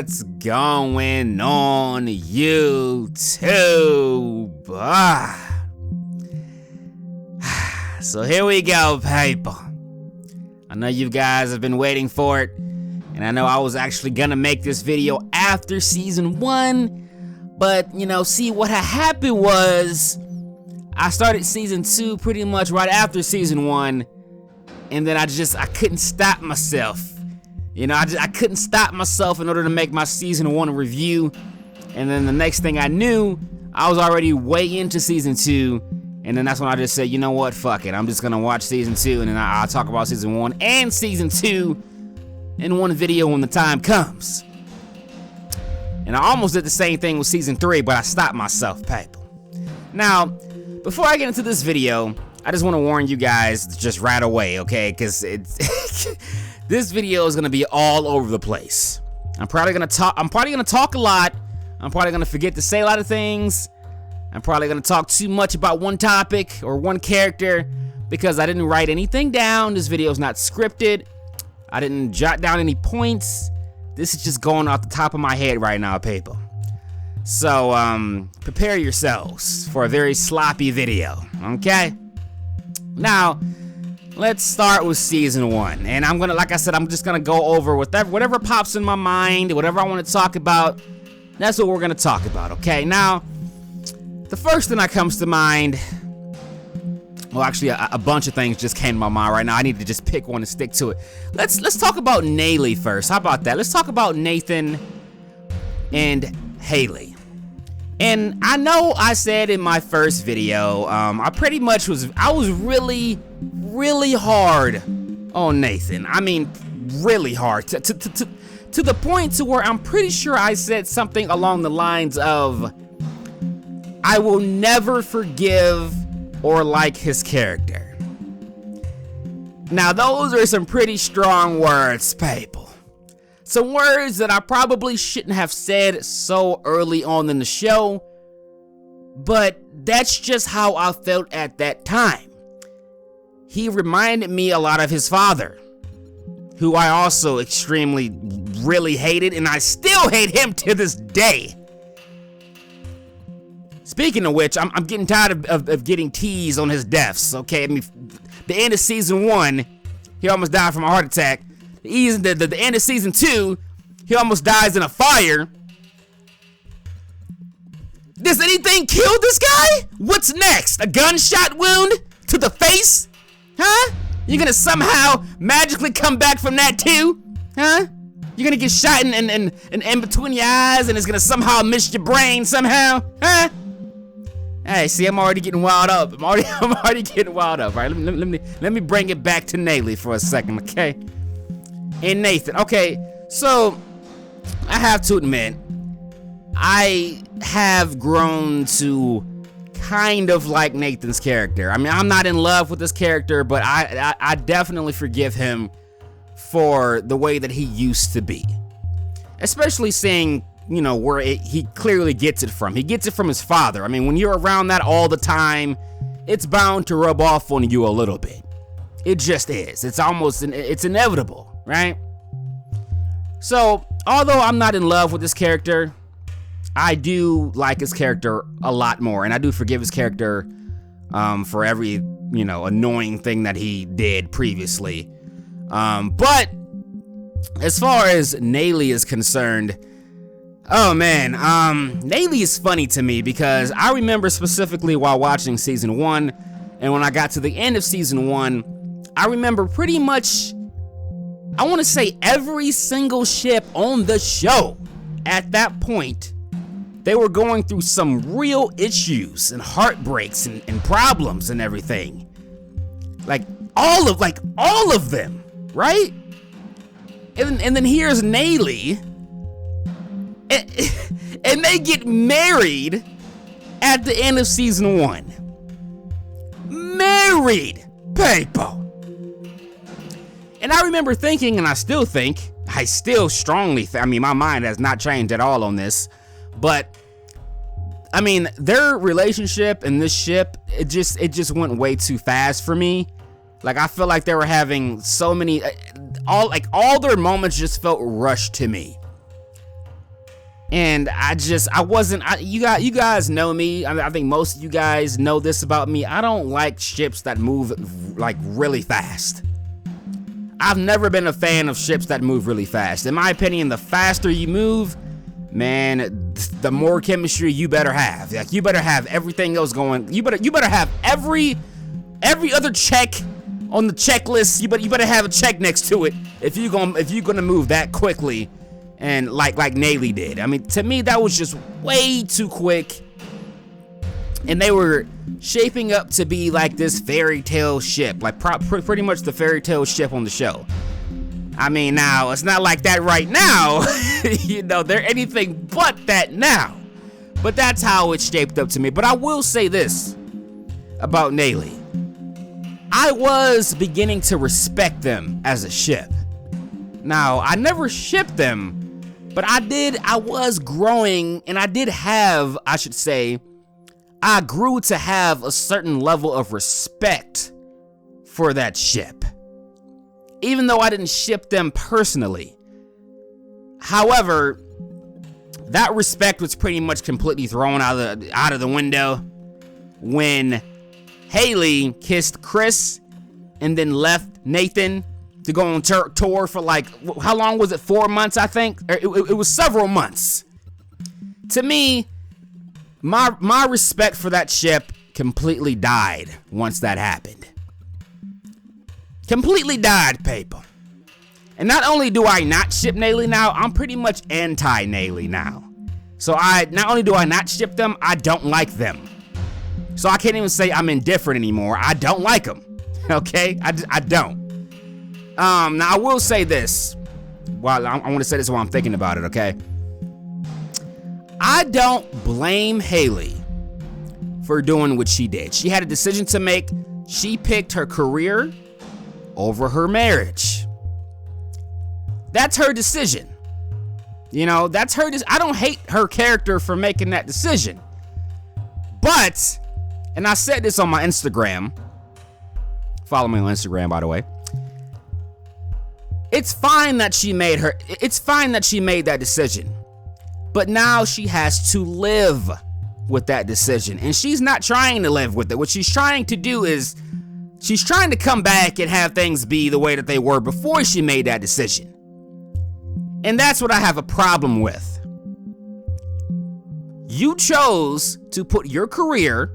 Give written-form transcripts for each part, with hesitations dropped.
What's going on, YouTube? So here we go, people. I know you guys have been waiting for it, and I know I was actually gonna make this video after season 1, but see what had happened was I started season 2 pretty much right after season 1, and then I couldn't stop myself. I couldn't stop myself in order to make my season 1 review, and then the next thing I knew, I was already way into season 2, and then that's when I just said, you know what, fuck it, I'm just gonna watch season 2, and then I'll talk about season 1 and season 2 in one video when the time comes. And I almost did the same thing with season 3, but I stopped myself, people. Now, before I get into this video, I just want to warn you guys just right away, okay? Because this video is gonna be all over the place. I'm probably gonna talk a lot. I'm probably gonna forget to say a lot of things. I'm probably gonna talk too much about one topic or one character because I didn't write anything down. This video is not scripted. I didn't jot down any points. This is just going off the top of my head right now, people. So prepare yourselves for a very sloppy video, okay? Now, let's start with season 1, and I'm just gonna go over whatever pops in my mind, whatever I want to talk about. That's what we're gonna talk about, okay? Now, the first thing that comes to mind, well, actually, a bunch of things just came to my mind right now. I need to just pick one and stick to it. Let's talk about Naley first. How about that? Let's talk about Nathan and Haley. And I know I said in my first video, I was really hard on Nathan. I mean, really hard to the point to where I'm pretty sure I said something along the lines of, I will never forgive or like his character. Now, those are some pretty strong words, people. Some words that I probably shouldn't have said so early on in the show, but that's just how I felt at that time. He reminded me a lot of his father, who I also really hated, and I still hate him to this day. Speaking of which, I'm getting tired of getting teased on his deaths, okay? I mean, the end of season 1, he almost died from a heart attack. The end of season 2, he almost dies in a fire. Does anything kill this guy? What's next? A gunshot wound to the face? Huh? You're gonna somehow magically come back from that too? Huh? You're gonna get shot in between your eyes and it's gonna somehow miss your brain somehow? Huh? Hey, see, I'm already getting wild up. I'm already getting wild up. All right, let me bring it back to Naley for a second, okay? And Nathan. Okay, so I have to admit, I have grown to kind of like Nathan's character. I mean, I'm not in love with this character, but I definitely forgive him for the way that he used to be. Especially seeing, where he clearly gets it from. He gets it from his father. I mean, when you're around that all the time, it's bound to rub off on you a little bit. It just is. It's inevitable. Right? So, although I'm not in love with this character, I do like his character a lot more, and I do forgive his character for every, annoying thing that he did previously. But as far as Naley is concerned, oh man, Naley is funny to me because I remember specifically while watching season 1, and when I got to the end of season 1, I remember pretty much, I want to say every single ship on the show at that point, they were going through some real issues and heartbreaks and problems and everything. Like all of them, right? And then here's Naley, and they get married at the end of season 1. Married, people. And I remember thinking, and I still strongly think, I mean, my mind has not changed at all on this, but I mean, their relationship and this ship, it just went way too fast for me. Like, I feel like they were having so many, all their moments just felt rushed to me. And you guys know me. I think most of you guys know this about me. I don't like ships that move like really fast. I've never been a fan of ships that move really fast. In my opinion, the faster you move, man, the more chemistry you better have. Like, you better have everything else going. You better have every other check on the checklist. You better have a check next to it if you're gonna move that quickly. And like Naley did. I mean, to me, that was just way too quick. And they were shaping up to be like this fairy tale ship, like pretty much the fairy tale ship on the show. I mean, now, it's not like that right now. You know, they're anything but that now. But that's how it's shaped up to me. But I will say this about Naley. I was beginning to respect them as a ship. Now, I never shipped them, but I was growing, and I grew to have a certain level of respect for that ship, even though I didn't ship them personally. However, that respect was pretty much completely thrown out of the window when Haley kissed Chris and then left Nathan to go on tour for like, how long was it? 4 months, I think? It was several months. To me, my respect for that ship completely died once that happened. Completely died, people. And not only do I not ship Naley now, I'm pretty much anti-Naley now. So not only do I not ship them, I don't like them. So I can't even say I'm indifferent anymore. I don't like them. Okay? I don't. Now I will say this. Well, I want to say this while I'm thinking about it, okay? I don't blame Haley for doing what she did. She had a decision to make. She picked her career over her marriage. That's her decision. You know, that's her. I don't hate her character for making that decision. But, and I said this on my Instagram. Follow me on Instagram, by the way. It's fine that she made that decision. But now she has to live with that decision. And she's not trying to live with it. What she's trying to do is she's trying to come back and have things be the way that they were before she made that decision. And that's what I have a problem with. You chose to put your career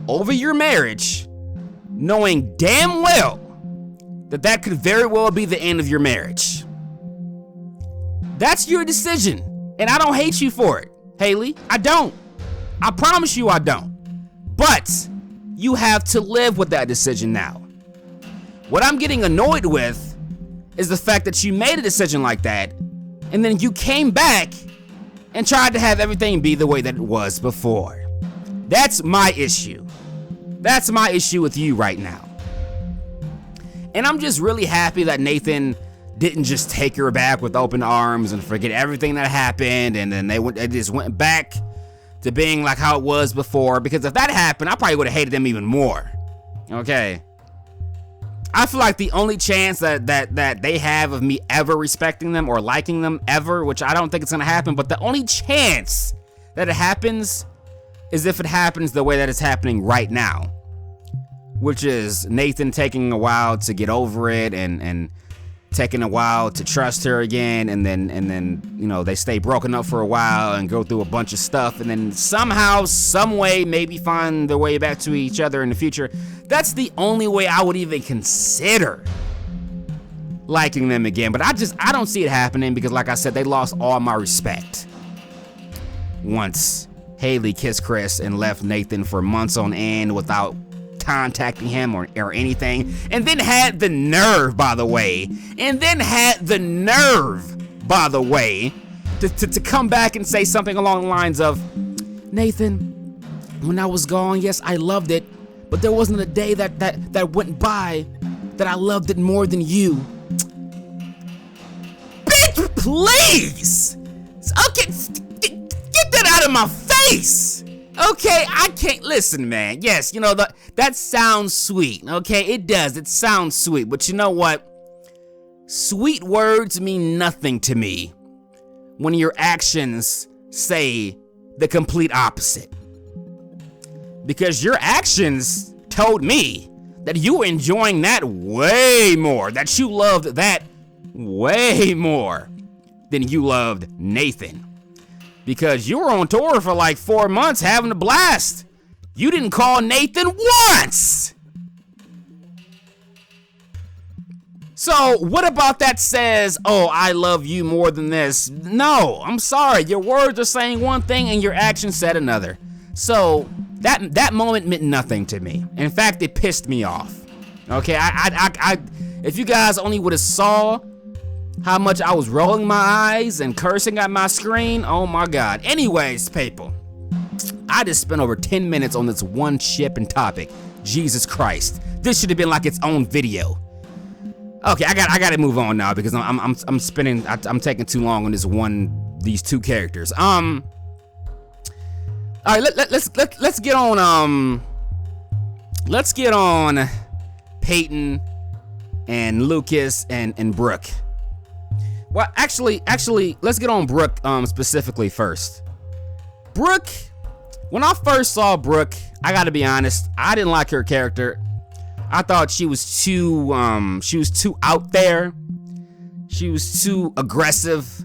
over your marriage, knowing damn well that could very well be the end of your marriage. That's your decision. And I don't hate you for it, Haley. I don't. I promise you I don't. But you have to live with that decision now. What I'm getting annoyed with is the fact that you made a decision like that, and then you came back and tried to have everything be the way that it was before. That's my issue. That's my issue with you right now. And I'm just really happy that Nathan didn't just take her back with open arms and forget everything that happened, and then they just went back to being like how it was before. Because if that happened, I probably would have hated them even more. Okay. I feel like the only chance that they have of me ever respecting them or liking them ever, which I don't think it's gonna happen, but the only chance that it happens is if it happens the way that it's happening right now, which is Nathan taking a while to get over it and taking a while to trust her again, and then you know, they stay broken up for a while and go through a bunch of stuff, and then somehow, some way, maybe find their way back to each other in the future. That's the only way I would even consider liking them again. But I don't see it happening, because like I said, they lost all my respect once Haley kissed Chris and left Nathan for months on end without contacting him or anything, and then had the nerve, by the way, to come back and say something along the lines of, Nathan, when I was gone, yes, I loved it, but there wasn't a day that went by that I loved it more than you. Bitch, please! Okay, get that out of my face! Okay, I can't listen, man. Yes, you know, that sounds sweet. Okay, it does. It sounds sweet. But you know what? Sweet words mean nothing to me when your actions say the complete opposite. Because your actions told me that you were enjoying that way more, that you loved that way more than you loved Nathan. Because you were on tour for like 4 months having a blast. You didn't call Nathan once. So what about that says, oh, I love you more than this? No, I'm sorry. Your words are saying one thing and your actions said another. So that moment meant nothing to me. In fact, it pissed me off. Okay, if you guys only would have saw how much I was rolling my eyes and cursing at my screen, oh my God. Anyways, people, I just spent over 10 minutes on this one ship and topic. Jesus Christ, this should have been like its own video. Okay, I got to move on now because I'm taking too long on these two characters. All right, let's get on Peyton and Lucas and Brooke. Well, actually, let's get on Brooke specifically first. Brooke, when I first saw Brooke, I gotta be honest, I didn't like her character. I thought she was too out there. She was too aggressive.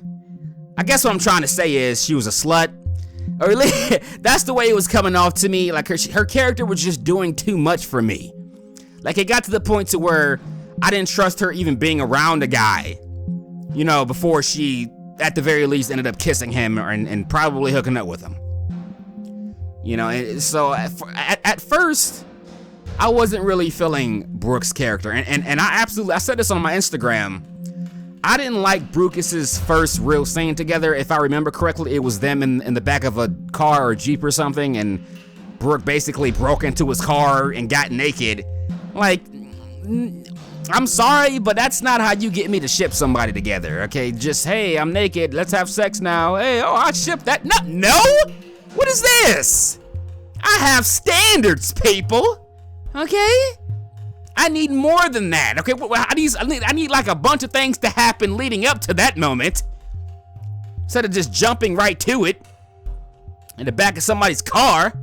I guess what I'm trying to say is she was a slut. Or at least that's the way it was coming off to me. Like her character was just doing too much for me. Like it got to the point to where I didn't trust her even being around a guy, you know, before she, at the very least, ended up kissing him and probably hooking up with him. You know, and so at first, I wasn't really feeling Brooke's character. And I said this on my Instagram. I didn't like Brucas's first real scene together. If I remember correctly, it was them in the back of a car or Jeep or something, and Brooke basically broke into his car and got naked. Like, I'm sorry, but that's not how you get me to ship somebody together, okay? Just, hey, I'm naked, let's have sex now. Hey, oh, I ship that. No! What is this? I have standards, people, okay? I need more than that, okay? I need like a bunch of things to happen leading up to that moment, instead of just jumping right to it in the back of somebody's car.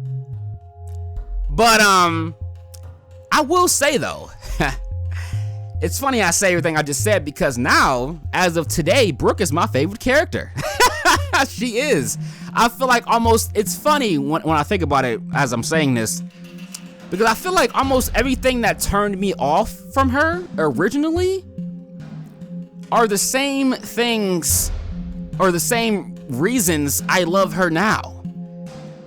But, I will say, though, it's funny I say everything I just said because now, as of today, Brooke is my favorite character. She is. I feel like almost, it's funny when I think about it as I'm saying this, because I feel like almost everything that turned me off from her originally are the same things or the same reasons I love her now,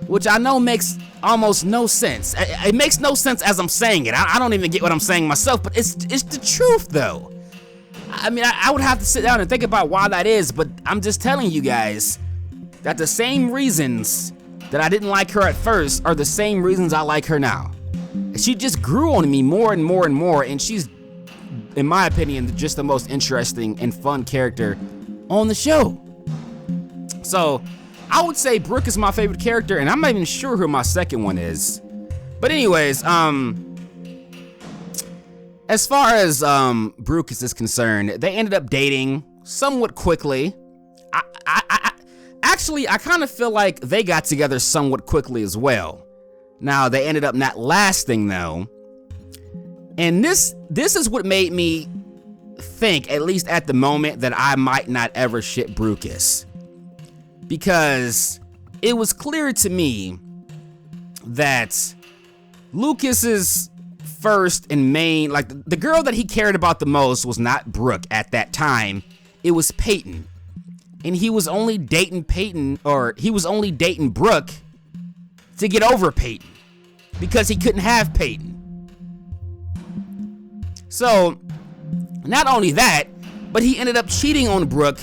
which I know makes almost no sense. It makes no sense as I'm saying it. I don't even get what I'm saying myself, but it's the truth though. I mean, I would have to sit down and think about why that is, but I'm just telling you guys that the same reasons that I didn't like her at first are the same reasons I like her now. She just grew on me more and more and more, and she's, in my opinion, just the most interesting and fun character on the show. So, I would say Brooke is my favorite character, and I'm not even sure who my second one is. But anyways, as far as Brucas is concerned, they ended up dating somewhat quickly. I kind of feel like they got together somewhat quickly as well. Now, they ended up not lasting, though. And this is what made me think, at least at the moment, that I might not ever ship Brucas. Because it was clear to me that Lucas's first and main, like the girl that he cared about the most was not Brooke at that time. It was Peyton. And he was only dating Brooke to get over Peyton, because he couldn't have Peyton. So, not only that, but he ended up cheating on Brooke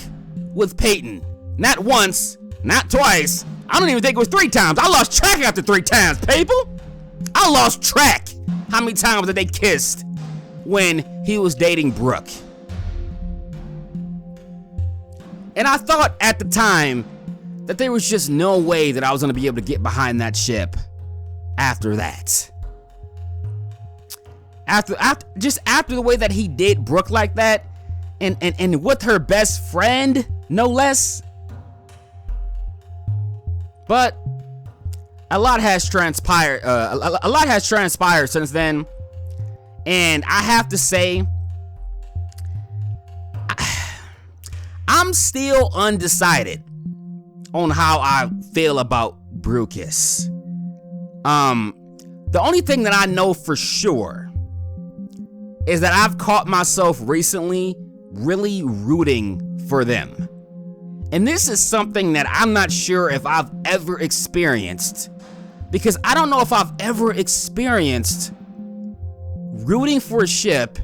with Peyton. Not once, not twice. I don't even think it was 3 times. I lost track after 3 times, people. I lost track how many times that they kissed when he was dating Brooke. And I thought at the time that there was just no way that I was going to be able to get behind that ship after that. After the way that he did Brooke like that, and with her best friend, no less. But a lot has transpired. A lot has transpired since then, and I have to say, I'm still undecided on how I feel about Brucas. The only thing that I know for sure is that I've caught myself recently really rooting for them. And this is something that I'm not sure if I've ever experienced, because I don't know if I've ever experienced rooting for a ship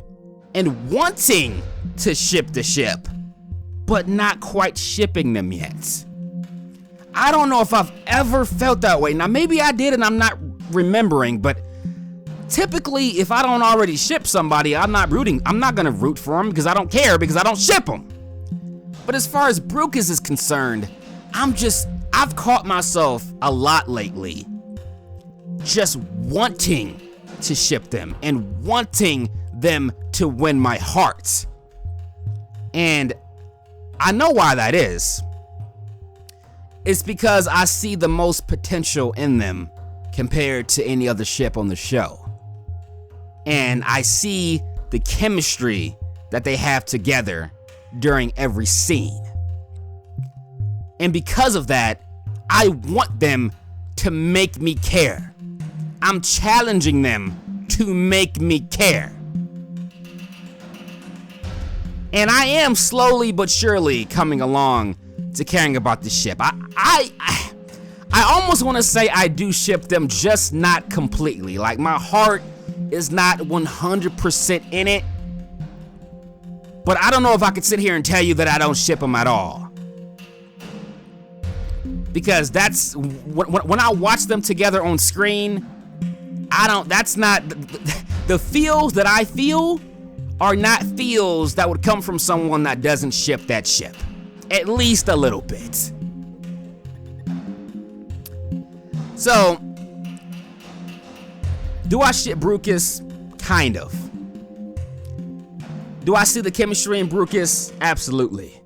and wanting to ship the ship, but not quite shipping them yet. I don't know if I've ever felt that way. Now, maybe I did and I'm not remembering, but typically, if I don't already ship somebody, I'm not gonna root for them because I don't care, because I don't ship them. But as far as Brucas is concerned, I've caught myself a lot lately just wanting to ship them and wanting them to win my heart. And I know why that is. It's because I see the most potential in them compared to any other ship on the show. And I see the chemistry that they have together during every scene. And because of that, I want them to make me care. I'm challenging them to make me care. And I am slowly but surely coming along to caring about this ship. I almost want to say I do ship them, just not completely. Like, my heart is not 100% in it. But I don't know if I could sit here and tell you that I don't ship them at all. Because that's, when I watch them together on screen, that's not, the feels that I feel are not feels that would come from someone that doesn't ship that ship. At least a little bit. So, do I ship Brucas? Kind of. Do I see the chemistry in Brucas? Absolutely.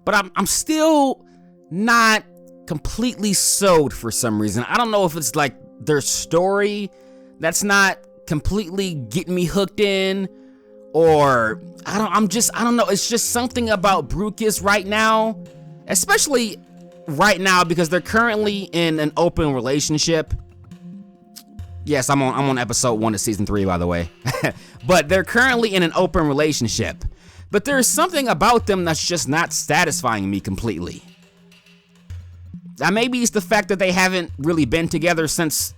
But I'm still not completely sold for some reason. I don't know if it's like their story that's not completely getting me hooked in, or I don't know. It's just something about Brucas right now, especially right now, because they're currently in an open relationship. Yes, I'm on episode 1 of season 3, by the way. But they're currently in an open relationship. But there's something about them that's just not satisfying me completely. Now, maybe it's the fact that they haven't really been together since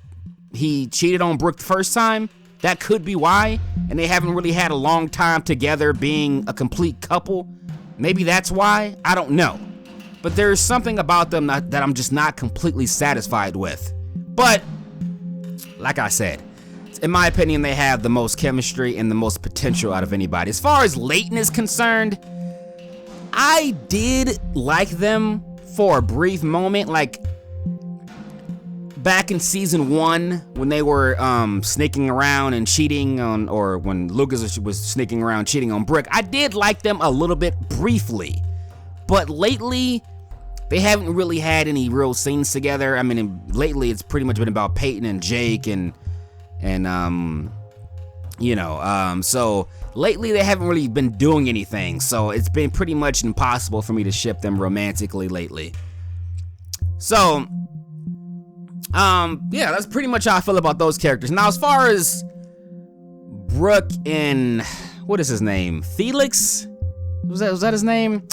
he cheated on Brooke the first time. That could be why. And they haven't really had a long time together being a complete couple. Maybe that's why. I don't know. But there's something about them that I'm just not completely satisfied with. But, like I said, in my opinion, they have the most chemistry and the most potential out of anybody. As far as Leyton is concerned, I did like them for a brief moment, like back in season 1 when they were sneaking around and cheating on, or when Lucas was sneaking around cheating on Brooke. I did like them a little bit briefly, but lately they haven't really had any real scenes together. I mean, lately it's pretty much been about Peyton and Jake and so lately they haven't really been doing anything, so it's been pretty much impossible for me to ship them romantically lately. So yeah, that's pretty much how I feel about those characters. Now, as far as Brooke and what is his name, Felix, was that his name?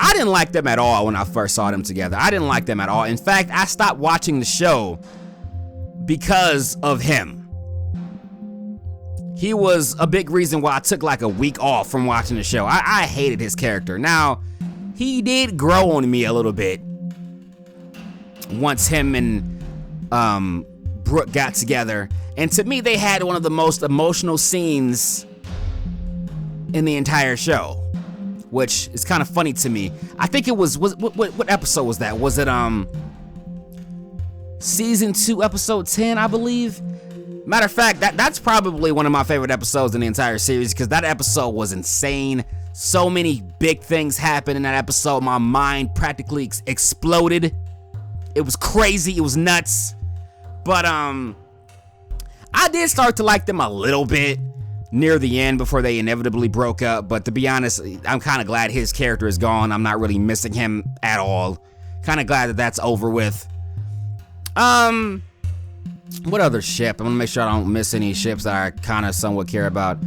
I didn't like them at all when I first saw them together. I didn't like them at all. In fact, I stopped watching the show because of him. He was a big reason why I took like a week off from watching the show. I hated his character. Now, he did grow on me a little bit once him and Brooke got together. And to me, they had one of the most emotional scenes in the entire show, which is kind of funny to me. I think it was what episode was that? Was it season 2, episode 10, I believe? Matter of fact, that's probably one of my favorite episodes in the entire series, because that episode was insane. So many big things happened in that episode. My mind practically exploded. It was crazy. It was nuts. But I did start to like them a little bit near the end before they inevitably broke up. But to be honest, I'm kind of glad his character is gone. I'm not really missing him at all. Kind of glad that that's over with. What other ship? I'm gonna make sure I don't miss any ships that I kind of somewhat care about.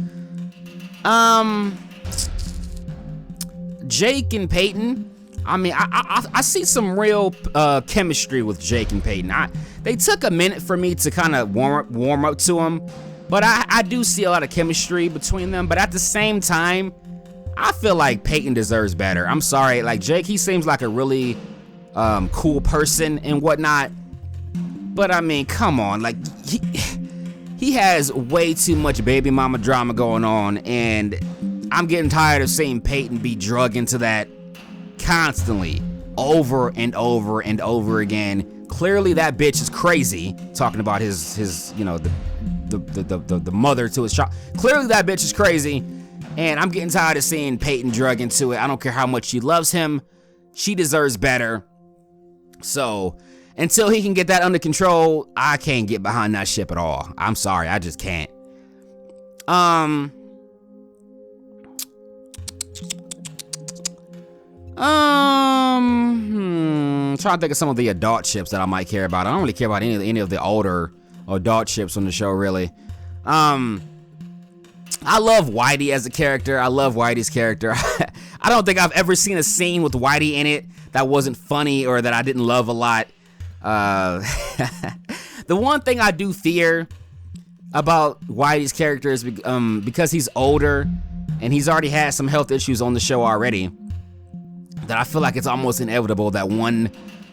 Jake and Peyton. I mean, I see some real chemistry with Jake and Peyton. They took a minute for me to kind of warm up to them, but I do see a lot of chemistry between them. But at the same time, I feel like Peyton deserves better. I'm sorry, like Jake, he seems like a really cool person and whatnot. But I mean, come on, like he has way too much baby mama drama going on, and I'm getting tired of seeing Peyton be drug into that constantly, over and over and over again. Clearly that bitch is crazy, talking about his you know, the mother to his child. Clearly that bitch is crazy, and I'm getting tired of seeing Peyton drug into it. I don't care how much she loves him. She deserves better. So until he can get that under control, I can't get behind that ship at all. I'm sorry, I just can't. Trying to think of some of the adult ships that I might care about. I don't really care about any of the older adult ships on the show, really. I love Whitey as a character. I love Whitey's character. I don't think I've ever seen a scene with Whitey in it that wasn't funny or that I didn't love a lot. The one thing I do fear about Whitey's character is because he's older and he's already had some health issues on the show already, that I feel like it's almost inevitable that one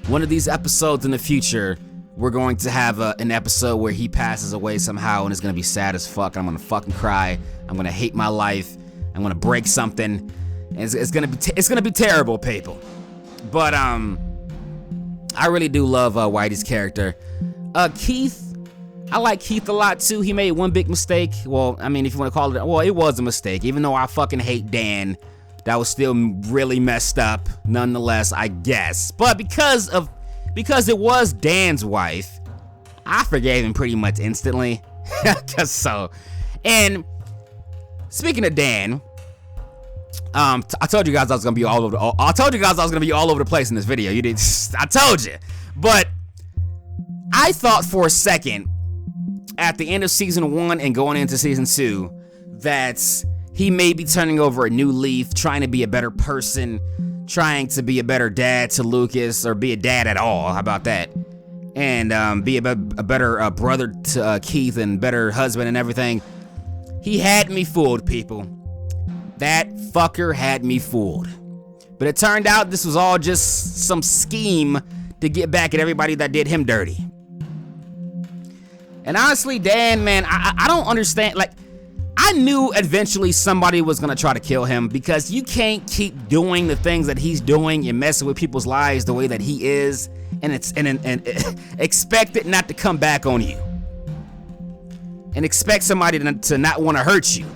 of these episodes in the future, we're going to have an episode where he passes away somehow, and it's gonna be sad as fuck. I'm gonna fucking cry. I'm gonna hate my life. I'm gonna break something. It's gonna be terrible, people. But I really do love Whitey's character. Keith, I like Keith a lot too. He made one big mistake. Well, I mean, if you want to call it, well, it was a mistake. Even though I fucking hate Dan, that was still really messed up, nonetheless, I guess. But because it was Dan's wife, I forgave him pretty much instantly. Cause so, and speaking of Dan, I told you guys I was gonna be all over. I told you guys I was gonna be all over the place in this video. You did. I told you. But I thought for a second, at the end of season 1 and going into season 2, that he may be turning over a new leaf, trying to be a better person, trying to be a better dad to Lucas, or be a dad at all. How about that? And be a better brother to Keith, and better husband and everything. He had me fooled, people. That fucker had me fooled. But it turned out this was all just some scheme to get back at everybody that did him dirty. And honestly, Dan, man, I don't understand. Like, I knew eventually somebody was gonna try to kill him, because you can't keep doing the things that he's doing and messing with people's lives the way that he is, and expect it not to come back on you, and expect somebody to not want to hurt you.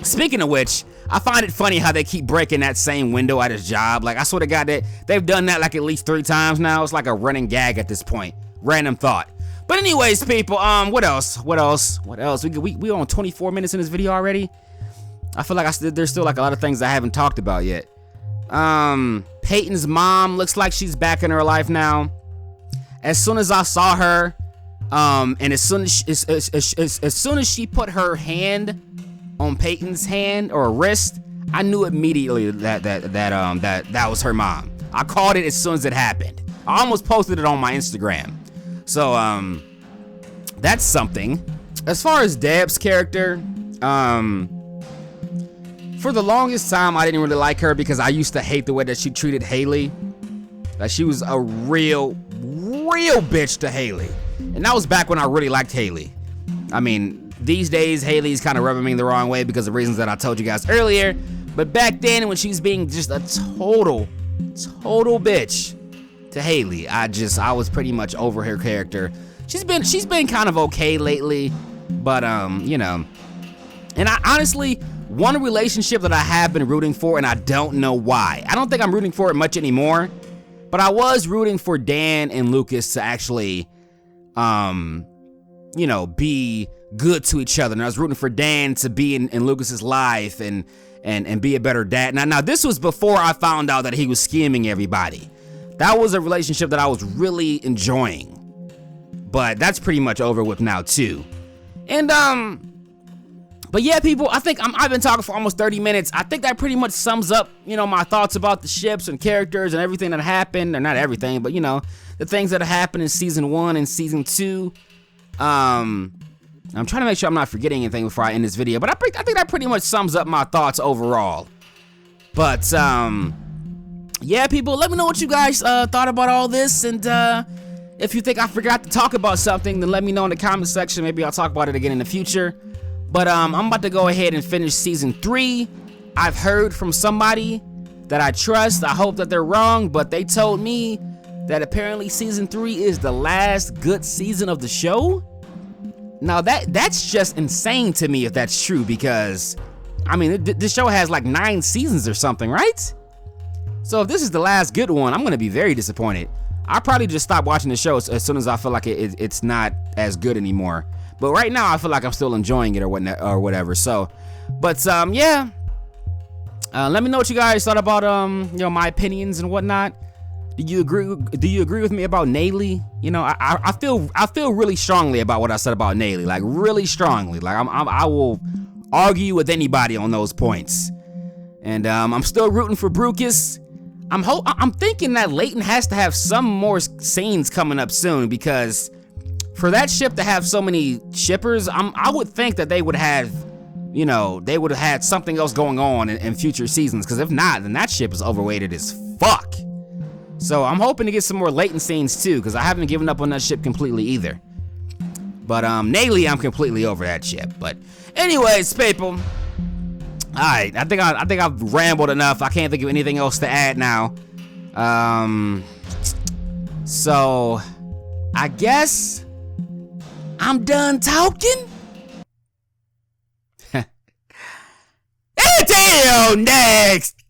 Speaking of which, I find it funny how they keep breaking that same window at his job. Like, I swear to God, they've done that like at least 3 times now. It's like a running gag at this point. Random thought. But anyways, people, what else? We on 24 minutes in this video already. I feel like there's still like a lot of things I haven't talked about yet. Peyton's mom looks like she's back in her life now. As soon as I saw her, and as soon as she put her hand on Peyton's hand or wrist, I knew immediately that was her mom. I called it as soon as it happened. I almost posted it on my Instagram. So that's something. As far as Deb's character, for the longest time I didn't really like her, because I used to hate the way that she treated Haley. Like, she was a real bitch to Haley. And that was back when I really liked Haley. I mean, these days Haley's kind of rubbing me the wrong way because of reasons that I told you guys earlier. But back then, when she was being just a total bitch to Haley, I was pretty much over her character. She's been kind of okay lately, but you know. And I honestly, one relationship that I have been rooting for, and I don't know why. I don't think I'm rooting for it much anymore, but I was rooting for Dan and Lucas to actually, you know, be good to each other. And I was rooting for Dan to be in Lucas's life and be a better dad. Now this was before I found out that he was scheming everybody. That was a relationship that I was really enjoying. But that's pretty much over with now too. And but yeah, people, I think I've been talking for almost 30 minutes. I think that pretty much sums up, you know, my thoughts about the ships and characters and everything that happened, or not everything, but you know, the things that happened in season 1 and season 2. I'm trying to make sure I'm not forgetting anything before I end this video, but I think that pretty much sums up my thoughts overall. But yeah, people, let me know what you guys thought about all this, and if you think I forgot to talk about something, then let me know in the comment section. Maybe I'll talk about it again in the future. But I'm about to go ahead and finish season 3. I've heard from somebody that I trust. I hope that they're wrong, but they told me that apparently season 3 is the last good season of the show. Now that's just insane to me if that's true, because I mean this show has like 9 seasons or something, right? So if this is the last good one, I'm gonna be very disappointed. I'll probably just stop watching the show as soon as I feel like it's not as good anymore. But right now I feel like I'm still enjoying it or whatever. So, but yeah. Let me know what you guys thought about you know, my opinions and whatnot. Do you agree with me about Naley? You know, I feel really strongly about what I said about Naley, like really strongly. Like I will argue with anybody on those points. And I'm still rooting for Brucas. I'm thinking that Leyton has to have some more scenes coming up soon, because for that ship to have so many shippers, I would think that they would have, you know, they would have had something else going on in future seasons, because if not, then that ship is overweighted as fuck. So I'm hoping to get some more Leyton scenes too, because I haven't given up on that ship completely either. But Naley, I'm completely over that ship. But anyways, people. Alright, I think I've rambled enough. I can't think of anything else to add now. So I guess I'm done talking. Until next